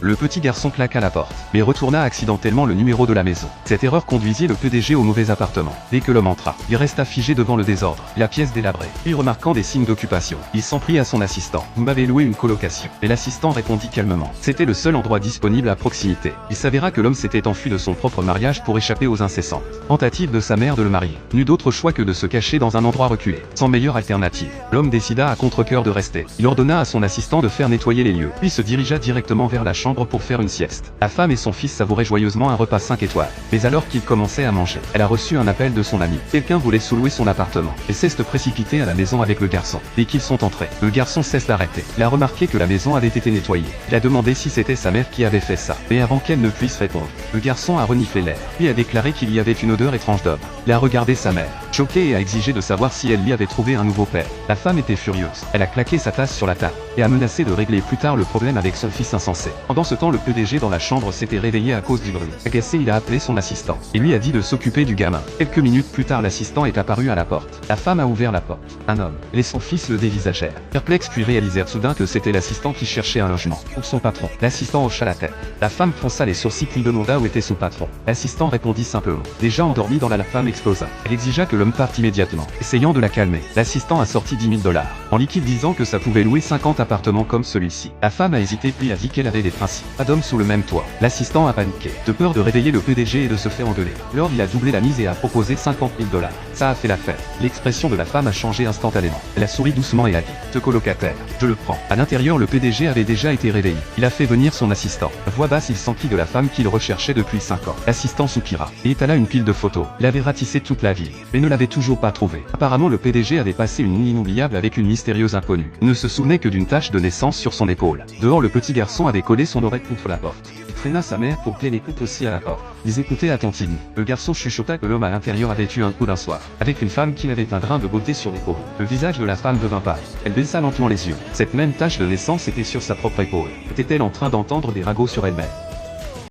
Le petit garçon claqua la porte, mais retourna accidentellement le numéro de la maison. Cette erreur conduisit le PDG au mauvais appartement. Dès que l'homme entra, il resta figé devant le désordre, la pièce délabrée. Puis remarquant des signes d'occupation, il s'en prit à son assistant. Vous m'avez loué une colocation. Et l'assistant répondit calmement. C'était le seul endroit disponible à proximité. Il s'avéra que l'homme s'était enfui de son propre mariage pour échapper aux incessantes tentatives de sa mère de le marier. N'eut d'autre choix que de se cacher dans un endroit reculé. Sans meilleure alternative, l'homme décida à contre-cœur de rester. Il ordonna à son assistant de faire nettoyer les lieux, puis se dirigea directement vers la chambre pour faire une sieste. La femme et son fils savouraient joyeusement un repas 5 étoiles. Mais alors qu'il commençait à manger, elle a reçu un appel de son ami. Quelqu'un voulait sous-louer son appartement. Et s'est précipité à la maison avec le garçon. Dès qu'ils sont entrés, le garçon cesse d'arrêter. Il a remarqué que la maison avait été nettoyée. Il a demandé si c'était sa mère qui avait fait ça. Mais avant qu'elle ne puisse répondre, le garçon a reniflé l'air, puis a déclaré qu'il y avait une odeur étrange d'homme. Il a regardé sa mère, choqué, et a exigé de savoir si elle lui avait trouvé un nouveau père. La femme était furieuse. Elle a claqué sa tasse sur la table et a menacé de régler plus tard le problème avec son fils insensé. Pendant ce temps, le PDG dans la chambre s'était réveillé à cause du bruit. Agacé, il a appelé son assistant et lui a dit de s'occuper du gamin. Quelques minutes plus tard, l'assistant est apparu à la porte. La femme a ouvert la porte. Un homme et son fils le dévisagèrent. Perplexes, puis réalisèrent soudain que c'était l'assistant qui cherchait un logement pour son patron. L'assistant hocha la tête. La femme fronça les sourcils puis demanda où était son patron. L'assistant répondit simplement. Déjà endormi dans la femme explosa. Elle exigea que l'homme parte immédiatement. Essayant de la calmer, l'assistant a sorti 10 000 $ en liquide, disant que ça pouvait louer 50 appartements comme celui-ci. La femme a hésité puis a dit qu'elle avait des principes. Pas d'homme sous le même toit. L'assistant a paniqué, de peur de réveiller le PDG et de se faire engueuler. Lors, il a doublé la mise et a proposé 50 000 $. Ça a fait l'affaire. L'expression de la femme a changé instantanément. Elle a souri doucement et a dit: ce colocataire, je le prends. À l'intérieur, le PDG avait déjà été réveillé. Il a fait venir son assistant. À voix basse, il s'enquit de la femme qu'il recherchait depuis 5 ans. L'assistant soupira et étala une pile de photos. Il avait ratissé toute la ville, mais ne l'avait toujours pas trouvé. Apparemment, le PDG avait passé une nuit inoubliable avec une mystérieuse inconnue. Il ne se souvenait que d'une tache de naissance sur son épaule. Dehors, le petit garçon avait collé son oreille contre la porte. Il traîna sa mère pour qu'elle écoute aussi à la porte. Ils écoutaient attentivement. Le garçon chuchota que l'homme à l'intérieur avait eu un coup d'un soir, avec une femme qui avait un grain de beauté sur l'épaule. Le visage de la femme devint pâle. Elle baissa lentement les yeux. Cette même tache de naissance était sur sa propre épaule. Était-elle en train d'entendre des ragots sur elle-même?